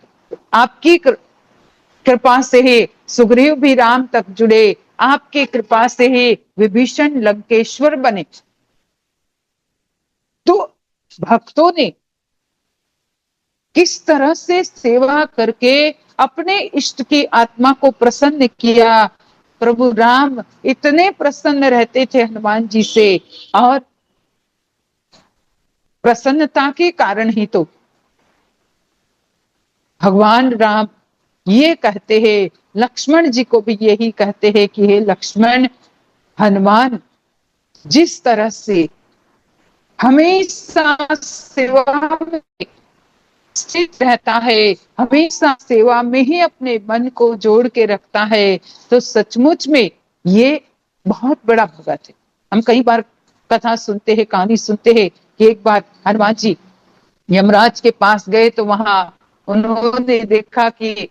आपकी कृपा से ही सुग्रीव भी राम तक जुड़े, आपकी कृपा से ही विभीषण लंकेश्वर बने। तो भक्तों ने किस तरह से सेवा करके अपने इष्ट की आत्मा को प्रसन्न किया। प्रभु राम इतने प्रसन्न रहते थे हनुमान जी से, और प्रसन्नता के कारण ही तो भगवान राम ये कहते हैं लक्ष्मण जी को भी यही कहते हैं कि हे लक्ष्मण, हनुमान जिस तरह से हमेशा सेवा में स्थित रहता है, हमेशा सेवा में ही अपने मन को जोड़ के रखता है, तो सचमुच में ये बहुत बड़ा भगत है। हम कई बार कथा सुनते हैं, कहानी सुनते हैं कि एक बार हनुमान जी यमराज के पास गए तो वहां उन्होंने देखा कि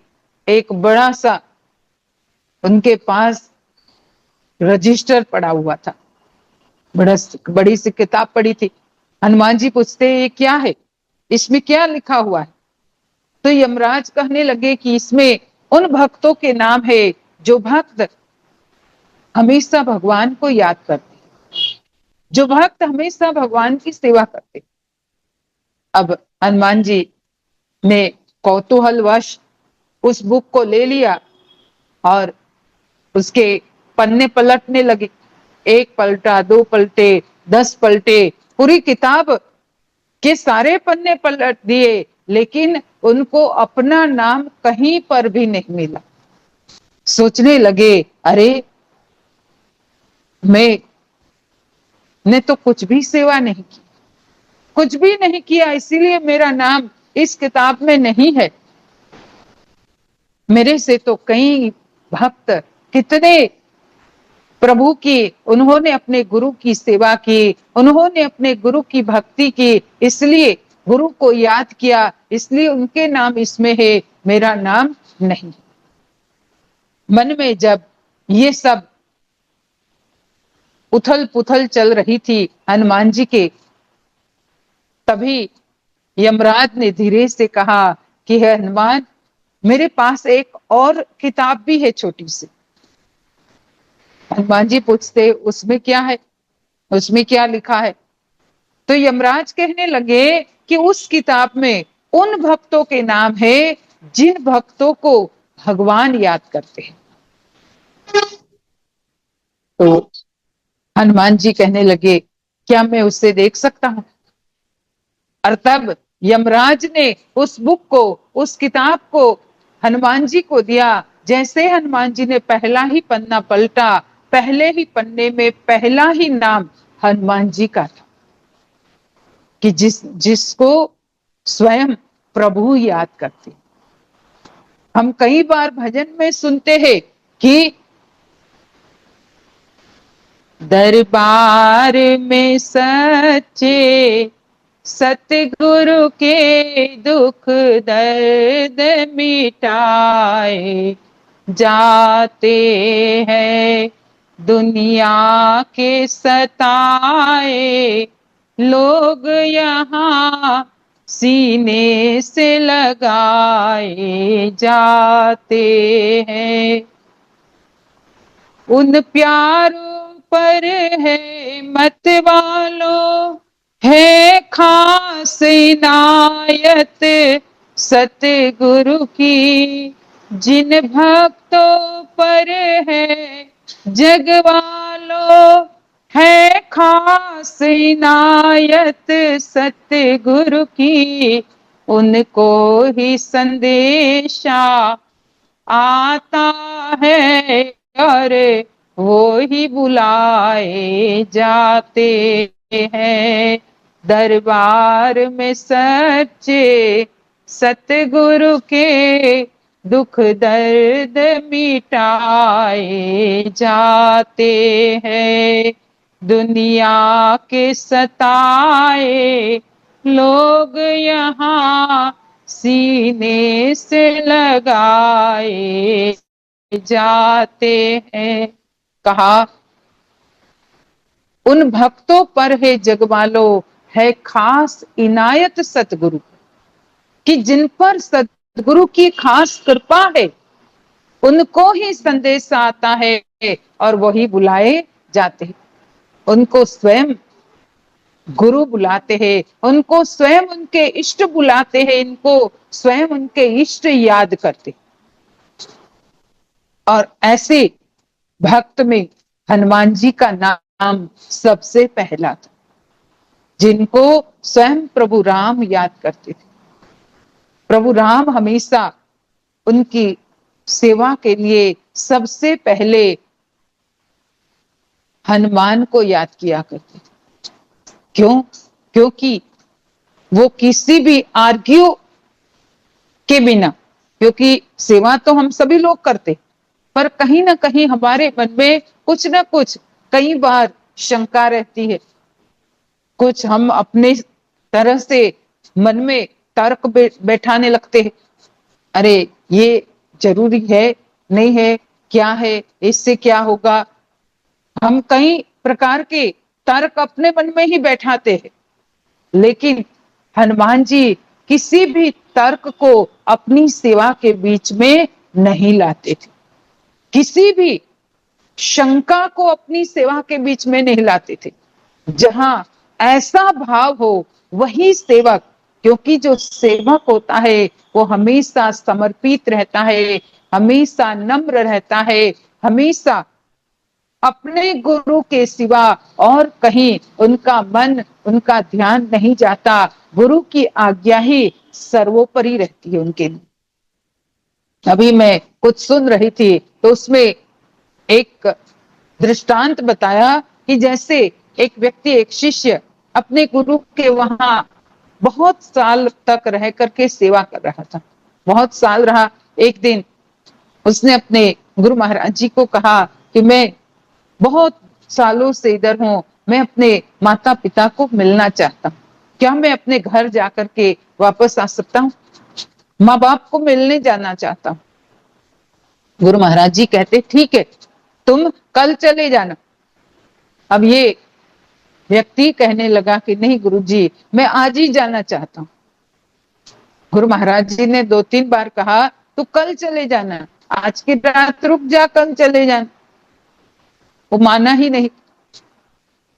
एक बड़ा सा उनके पास रजिस्टर पड़ा हुआ था, बड़ी सी किताब पड़ी थी। हनुमान जी पूछते ये क्या है, इसमें क्या लिखा हुआ है? तो यमराज कहने लगे कि इसमें उन भक्तों के नाम है जो भक्त हमेशा भगवान को याद करते, जो भक्त हमेशा भगवान की सेवा करते। अब हनुमान जी ने कौतूहलवश उस बुक को ले लिया और उसके पन्ने पलटने लगे। एक पलटा, दो पलटे, 10 पलटे, पूरी किताब के सारे पन्ने पलट दिए, लेकिन उनको अपना नाम कहीं पर भी नहीं मिला। सोचने लगे, अरे मैं ने तो कुछ भी सेवा नहीं की, कुछ भी नहीं किया, इसीलिए मेरा नाम इस किताब में नहीं है। मेरे से तो कई भक्त कितने प्रभु की, उन्होंने अपने गुरु की सेवा की, उन्होंने अपने गुरु की भक्ति की, इसलिए गुरु को याद किया, इसलिए उनके नाम इसमें है, मेरा नाम नहीं। मन में जब ये सब उथल पुथल चल रही थी हनुमान जी के, तभी यमराज ने धीरे से कहा कि हे हनुमान, मेरे पास एक और किताब भी है छोटी सी। हनुमान जी पूछते उसमें क्या है, उसमें क्या लिखा है? तो यमराज कहने लगे कि उस किताब में उन भक्तों के नाम है जिन भक्तों को भगवान याद करते हैं। तो हनुमान जी कहने लगे, क्या मैं उसे देख सकता हूं? और तब यमराज ने उस बुक को, उस किताब को हनुमान जी को दिया। जैसे हनुमान जी ने पहला ही पन्ना पलटा, पहले ही पन्ने में पहला ही नाम हनुमान जी का था कि जिसको स्वयं प्रभु याद करते। हम कई बार भजन में सुनते हैं कि दरबार में सच्चे सतगुरु के दुख दर्द मिटाए जाते हैं, दुनिया के सताए लोग यहाँ सीने से लगाए जाते हैं। उन प्यारों पर है मत वालों है खास इनायत सतगुरु की, जिन भक्तों पर है जग वालों है खास इनायत सतगुरु की, उनको ही संदेशा आता है और वो ही बुलाए जाते हैं। दरबार में सच्चे सतगुरु के दुख दर्द मिटाए जाते हैं, दुनिया के सताए लोग यहाँ सीने से लगाए जाते हैं। कहा, उन भक्तों पर है जगवालो है खास इनायत सतगुरु कि जिन पर सतगुरु की खास कृपा है, उनको ही संदेश आता है और वही बुलाए जाते हैं। उनको स्वयं गुरु बुलाते हैं, उनको स्वयं उनके इष्ट बुलाते हैं, इनको स्वयं उनके इष्ट याद करते। और ऐसे भक्त में हनुमान जी का नाम सबसे पहला था, जिनको स्वयं प्रभु राम याद करते थे। प्रभु राम हमेशा उनकी सेवा के लिए सबसे पहले हनुमान को याद किया करते थे। क्यों? क्योंकि वो किसी भी आर्ग्यू के बिना, क्योंकि सेवा तो हम सभी लोग करते, पर कहीं ना कहीं हमारे मन में कुछ ना कुछ कई बार शंका रहती है। कुछ हम अपने तरह से मन में तर्क बैठाने लगते हैं। अरे ये जरूरी है, नहीं है, क्या है, इससे क्या होगा। हम कई प्रकार के तर्क अपने मन में ही बैठाते हैं, लेकिन हनुमान जी किसी भी तर्क को अपनी सेवा के बीच में नहीं लाते थे। किसी भी शंका को अपनी सेवा के बीच में नहीं लाते थे। जहां ऐसा भाव हो वही सेवक, क्योंकि जो सेवक होता है वो हमेशा समर्पित रहता है, हमेशा नम्र रहता है, हमेशा अपने गुरु के सिवा और कहीं उनका मन, उनका ध्यान नहीं जाता। गुरु की आज्ञा ही सर्वोपरि रहती है उनके लिए। अभी मैं कुछ सुन रही थी तो उसमें एक दृष्टांत बताया कि जैसे एक व्यक्ति, एक शिष्य अपने गुरु के वहां बहुत साल तक रह करके सेवा कर रहा था। बहुत साल रहा। एक दिन उसने अपने गुरु महाराज जी को कहा कि मैं बहुत सालों से इधर हूं, मैं अपने माता पिता को मिलना चाहता हूँ, क्या मैं अपने घर जाकर के वापस आ सकता हूँ? माँ बाप को मिलने जाना चाहता हूँ। गुरु महाराज जी कहते ठीक है, तुम कल चले जाना। अब ये व्यक्ति कहने लगा कि नहीं गुरुजी, मैं आज ही जाना चाहता हूँ। गुरु महाराज जी ने 2-3 बार कहा तू कल चले जाना, आज की रात रुक जा, कल चले जाना। वो माना ही नहीं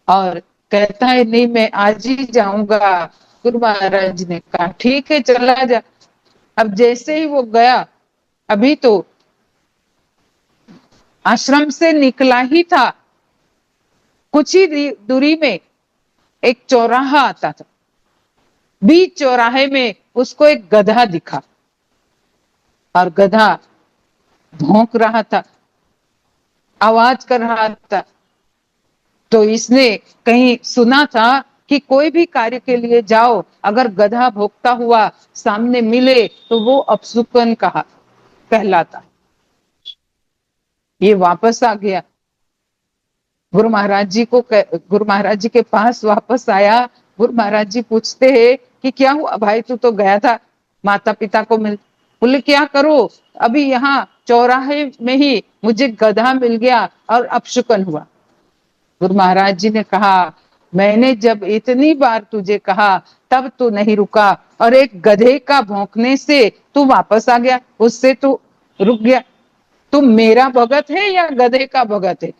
और कहता है नहीं मैं आज ही जाऊंगा। गुरु महाराज ने कहा ठीक है चला जा। अब जैसे ही वो गया, अभी तो आश्रम से निकला ही था, कुछ ही दूरी में एक चौराहा आता था। बीच चौराहे में उसको एक गधा दिखा और गधा भौंक रहा था, आवाज कर रहा था। तो इसने कहीं सुना था कि कोई भी कार्य के लिए जाओ, अगर गधा भौंकता हुआ सामने मिले तो वो अपशुकन कहलाता। ये वापस आ गया, गुरु महाराज जी के पास वापस आया। गुरु महाराज जी पूछते हैं कि क्या हुआ भाई, तू तो गया था माता पिता को मिल। बोले क्या करो, अभी यहाँ चौराहे में ही मुझे गधा मिल गया और अपशुकन हुआ। गुरु महाराज जी ने कहा मैंने जब इतनी बार तुझे कहा तब तू नहीं रुका, और एक गधे का भौंकने से तू वापस आ गया, उससे तू रुक गया। तू मेरा भगत है या गधे का भगत है?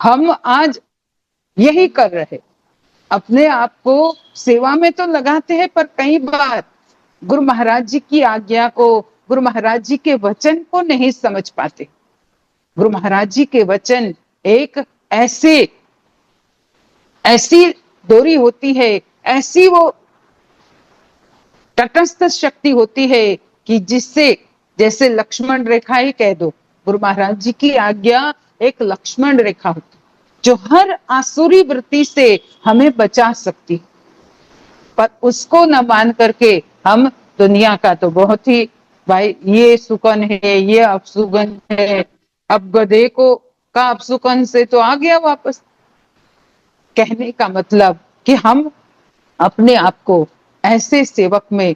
हम आज यही कर रहे, अपने आप को सेवा में तो लगाते हैं, पर कई बार गुरु महाराज जी की आज्ञा को, गुरु महाराज जी के वचन को नहीं समझ पाते। गुरु महाराज जी के वचन एक ऐसी डोरी होती है, ऐसी वो तटस्थ शक्ति होती है कि जिससे, जैसे लक्ष्मण रेखा ही कह दो, गुरु महाराज जी की आज्ञा एक लक्ष्मण रेखा होती जो हर आसुरी वृत्ति से हमें बचा सकती। पर उसको न मान करके हम दुनिया का तो बहुत ही, भाई ये सुकन है, ये अपसुकन है, अब गधे को का अपसुकन से तो आ गया वापस। कहने का मतलब कि हम अपने आप को ऐसे सेवक में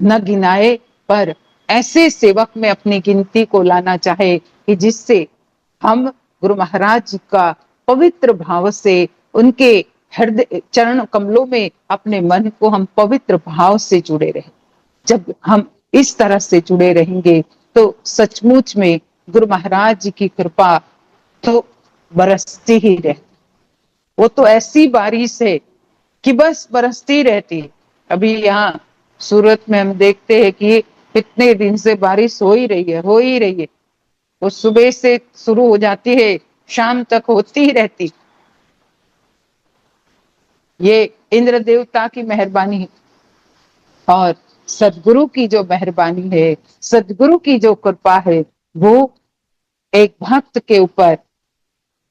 न गिनाए, पर ऐसे सेवक में अपनी गिनती को लाना चाहे कि जिससे हम गुरु महाराज जी का पवित्र भाव से, उनके हृदय चरण कमलों में अपने मन को हम पवित्र भाव से जुड़े रहे। जब हम इस तरह से जुड़े रहेंगे तो सचमुच में गुरु महाराज जी की कृपा तो बरसती ही रहती। वो तो ऐसी बारिश है कि बस बरसती रहती है। अभी यहाँ सूरत में हम देखते हैं कि कितने दिन से बारिश हो ही रही है। वो सुबह से शुरू हो जाती है, शाम तक होती ही रहती। ये इंद्र देवता की मेहरबानी है। और सदगुरु की जो मेहरबानी है, सदगुरु की जो कृपा है, वो एक भक्त के ऊपर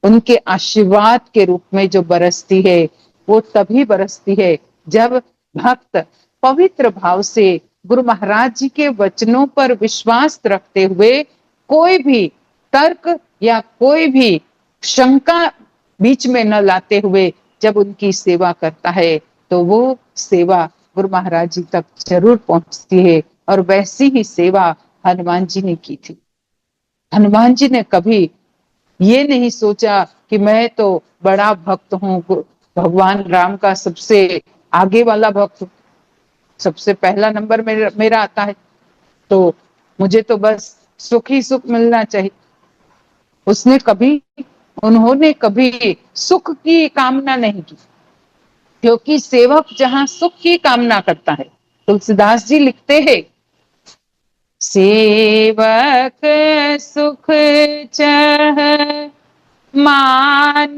उनके आशीर्वाद के रूप में जो बरसती है, वो तभी बरसती है जब भक्त पवित्र भाव से गुरु महाराज जी के वचनों पर विश्वास रखते हुए कोई भी तर्क या कोई भी शंका बीच में न लाते हुए जब उनकी सेवा करता है, तो वो सेवा गुरु महाराज जी तक जरूर पहुंचती है। और वैसी ही सेवा हनुमान जी ने की थी। हनुमान जी ने कभी ये नहीं सोचा कि मैं तो बड़ा भक्त हूँ, भगवान राम का सबसे आगे वाला भक्त हूँ, सबसे पहला नंबर मेरा आता है, तो मुझे तो बस सुख ही सुख मिलना चाहिए। उन्होंने कभी सुख की कामना नहीं की, क्योंकि सेवक जहां सुख की कामना करता है, तुलसीदास जी लिखते हैं, सेवक सुख चाह मान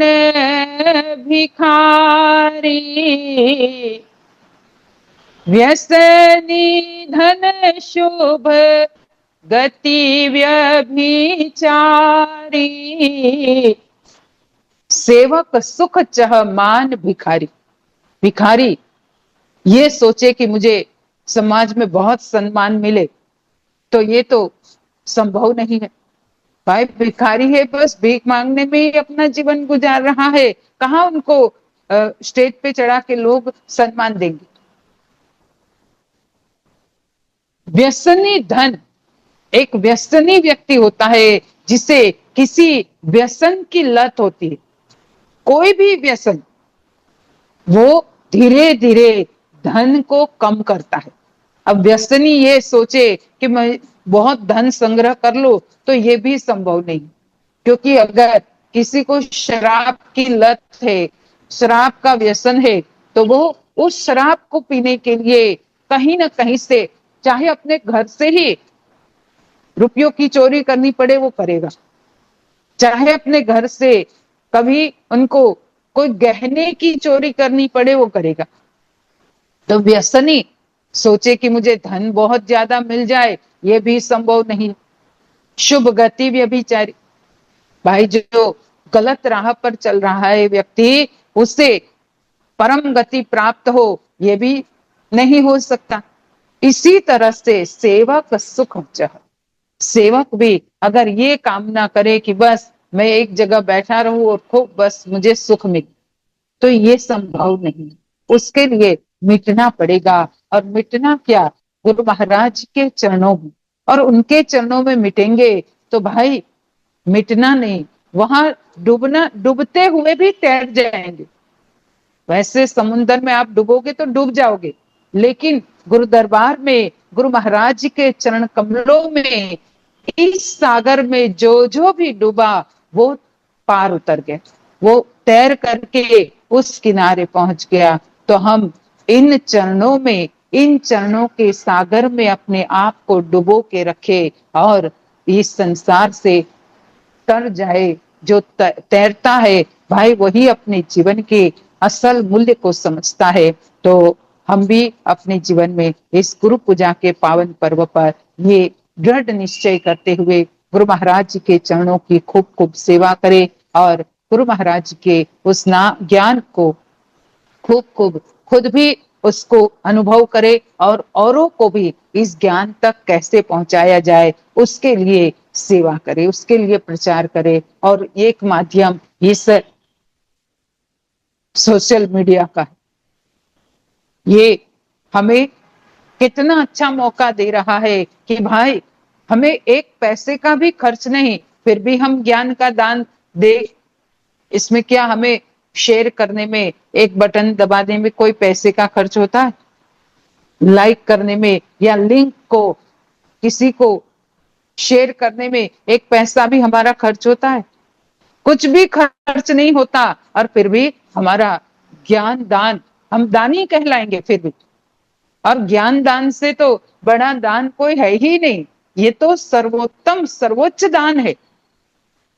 भिखारी, व्यसनी धन शुभ गति व्यभिचारी। सेवक सुख चाह मान भिखारी। भिखारी ये सोचे कि मुझे समाज में बहुत सम्मान मिले, तो ये तो संभव नहीं है। भाई भिखारी है, बस भीख मांगने में ही अपना जीवन गुजार रहा है, कहाँ उनको स्टेज पे चढ़ा के लोग सम्मान देंगे। व्यसनी धन, एक व्यसनी व्यक्ति होता है जिसे किसी व्यसन की लत होती है, कोई भी व्यसन, वो धीरे धीरे धन को कम करता है। अब व्यसनी ये सोचे कि मैं बहुत धन संग्रह कर लो, तो ये भी संभव नहीं, क्योंकि अगर किसी को शराब की लत है, शराब का व्यसन है, तो वो उस शराब को पीने के लिए कहीं ना कहीं से, चाहे अपने घर से ही रुपयों की चोरी करनी पड़े वो करेगा, चाहे अपने घर से कभी उनको कोई गहने की चोरी करनी पड़े वो करेगा। तो व्यसनी सोचे कि मुझे धन बहुत ज्यादा मिल जाए, ये भी संभव नहीं। शुभ गति व्यभिचारी, भाई जो गलत राह पर चल रहा है व्यक्ति, उसे परम गति प्राप्त हो, ये भी नहीं हो सकता। इसी तरह से सेवक सुख चाह, सेवक भी अगर ये कामना करे कि बस मैं एक जगह बैठा रहूं और खूब बस मुझे सुख मिले, तो ये संभव नहीं। उसके लिए मिटना पड़ेगा, और मिटना क्या, गुरु महाराज के चरणों में, और उनके चरणों में मिटेंगे तो भाई मिटना नहीं, वहां डूबते हुए भी तैर जाएंगे। वैसे समुन्द्र में आप डूबोगे तो डूब जाओगे, लेकिन गुरु दरबार में, गुरु महाराज के चरण कमलों में, इस सागर में जो भी डूबा वो पार उतर गया, वो तैर करके उस किनारे पहुंच गया। तो हम इन चरणों में, इन चरणों के सागर में अपने आप को डुबो के रखे और इस संसार से तर जाए। जो तैरता है भाई, वही अपने जीवन के असल मूल्य को समझता है। तो हम भी अपने जीवन में इस गुरु पूजा के पावन पर्व पर ये दृढ़ निश्चय करते हुए गुरु महाराज जी के चरणों की खूब खूब सेवा करें, और गुरु महाराज के उस ज्ञान को खूब खूब खुद भी उसको अनुभव करे, और औरों को भी इस ज्ञान तक कैसे पहुंचाया जाए उसके लिए सेवा करे, उसके लिए प्रचार करे। और एक माध्यम इस सोशल मीडिया का, ये हमें कितना अच्छा मौका दे रहा है कि भाई हमें एक पैसे का भी खर्च नहीं, फिर भी हम ज्ञान का दान दे। इसमें क्या हमें शेयर करने में, एक बटन दबाने में कोई पैसे का खर्च होता है? लाइक करने में या लिंक को किसी को शेयर करने में एक पैसा भी हमारा खर्च होता है? कुछ भी खर्च नहीं होता, और फिर भी हमारा ज्ञान दान, हम दानी कहलाएंगे फिर भी। और ज्ञान दान से तो बड़ा दान कोई है ही नहीं, ये तो सर्वोत्तम सर्वोच्च दान है।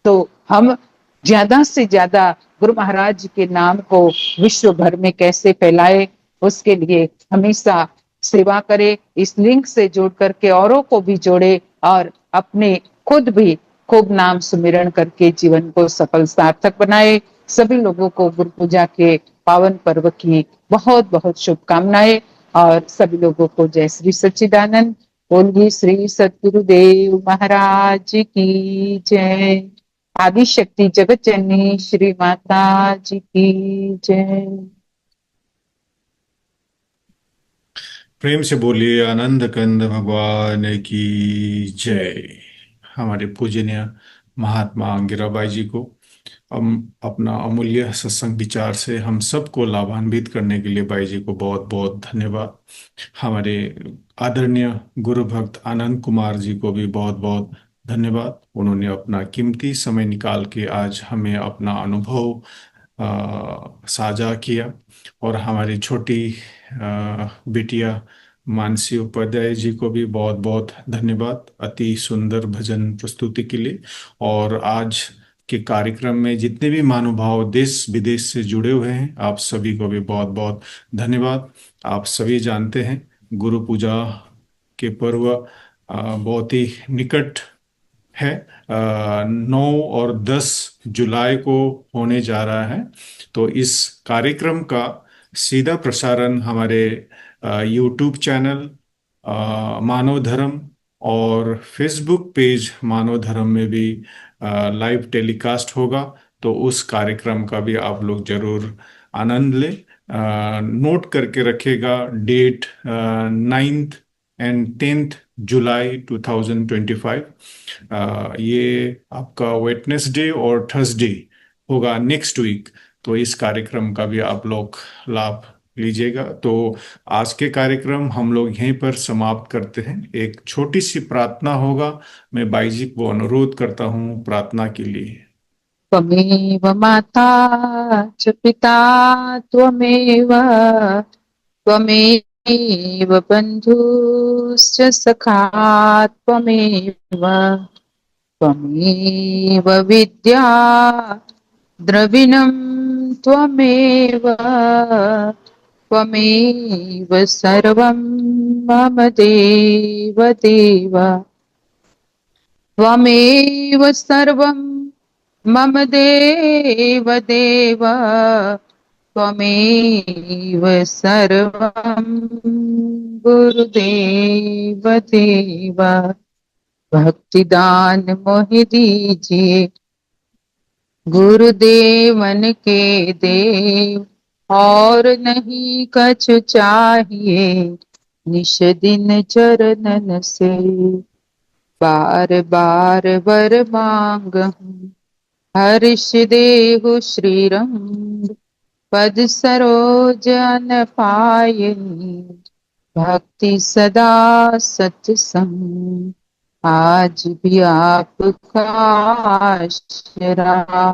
तो हम ज्यादा से ज्यादा गुरु महाराज के नाम को विश्व भर में कैसे फैलाए, उसके लिए हमेशा सेवा करे, इस लिंक से जुड़ करके औरों को भी जोड़े और अपने खुद भी खूब नाम सुमिरन करके जीवन को सफल सार्थक बनाए। सभी लोगों को गुरु पूजा के पावन पर्व की बहुत बहुत शुभकामनाएं और सभी लोगों को जय श्री सच्चिदानंद। बोलिए श्री सद्गुरुदेव महाराज की जय। आदि शक्ति जगत जननी श्री माता जी की जय। प्रेम से बोलिए आनंद कंद भगवान की जय। हमारे पूजनीय महात्मा गिराबाई जी को हम अपना अमूल्य सत्संग विचार से हम सबको लाभान्वित करने के लिए बाई जी को बहुत बहुत धन्यवाद। हमारे आदरणीय गुरु भक्त आनंद कुमार जी को भी बहुत बहुत धन्यवाद। उन्होंने अपना कीमती समय निकाल के आज हमें अपना अनुभव साझा किया। और हमारी छोटी बिटिया मानसी उपाध्याय जी को भी बहुत बहुत धन्यवाद अति सुंदर भजन प्रस्तुति के लिए। और आज के कार्यक्रम में जितने भी महानुभाव देश विदेश से जुड़े हुए हैं, आप सभी को भी बहुत बहुत धन्यवाद। आप सभी जानते हैं गुरु पूजा के पर्व बहुत ही निकट है। 9 और 10 जुलाई को होने जा रहा है। तो इस कार्यक्रम का सीधा प्रसारण हमारे यूट्यूब चैनल मानव धर्म और फेसबुक पेज मानव धर्म में भी लाइव टेलीकास्ट होगा। तो उस कार्यक्रम का भी आप लोग जरूर आनंद लें। नोट करके रखेगा डेट 9th and 10th जुलाई 2025। ये आपका वेडनेसडे और थर्सडे होगा नेक्स्ट वीक। तो इस कार्यक्रम का भी आप लोग लाभ लीजिएगा। तो आज के कार्यक्रम हम लोग यहीं पर समाप्त करते हैं। एक छोटी सी प्रार्थना होगा। मैं बाई जी को अनुरोध करता हूँ प्रार्थना के लिए। त्वमेव माता च पिता त्वमेव त्वमेव बन्धुश्च सखा त्वमेव त्वमेव विद्या द्रविणं त्वमेव त्वमेव सर्वं मम देव देव त्वमेव सर्वं मम देव देव त्वमेव सर्वं गुरुदेव देव। भक्तिदान मोहि दीजिए गुरुदेवन के देव, और नहीं कछु चाहिए निश दिन चरणन से। बार बार वर मांगहूँ हर्ष देहु श्रीरंग, पद सरोज अन पायनी भक्ति सदा सत्संग। आज भी आपका आशरा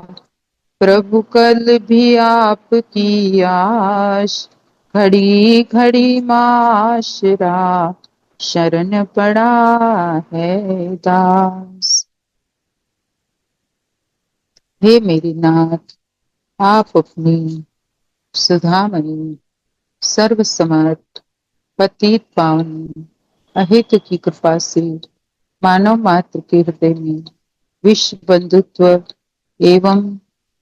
प्रभु, कल भी आपकी आश, घड़ी घड़ी माशरा शरण पड़ा है दास। हे मेरे नाथ, आप अपनी सुधामयी सर्व समर्थ पतित पावन अहित की कृपा से मानव मात्र के हृदय में विश्व बंधुत्व एवं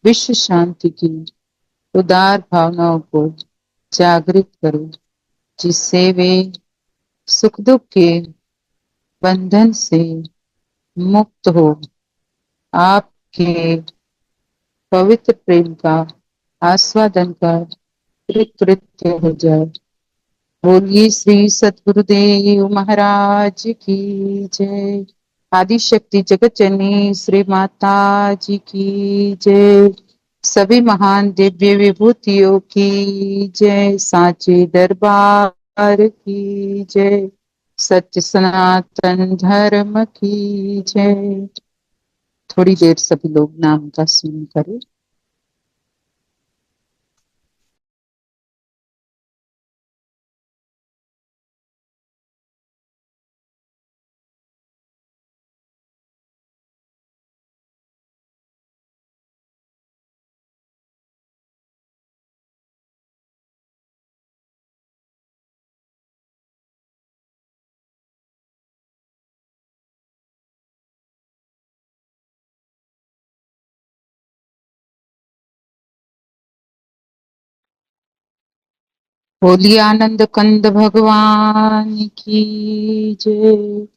विश्व शांति की उदार भावनाओं को जागृत करो, जिससे वे सुख दुख के बंधन से मुक्त हो आपके पवित्र प्रेम का आस्वादन कर कृत्य हो जाए। बोलिए श्री सद्गुरुदेव महाराज की जय। आदि शक्ति जगत जननी श्री माता जी की जय। सभी महान दिव्य विभूतियों की जय। साचे दरबार की जय। सत्य सनातन धर्म की जय। थोड़ी देर सभी लोग नाम का सुन करें। बोलिए आनंद कंद भगवान की जय।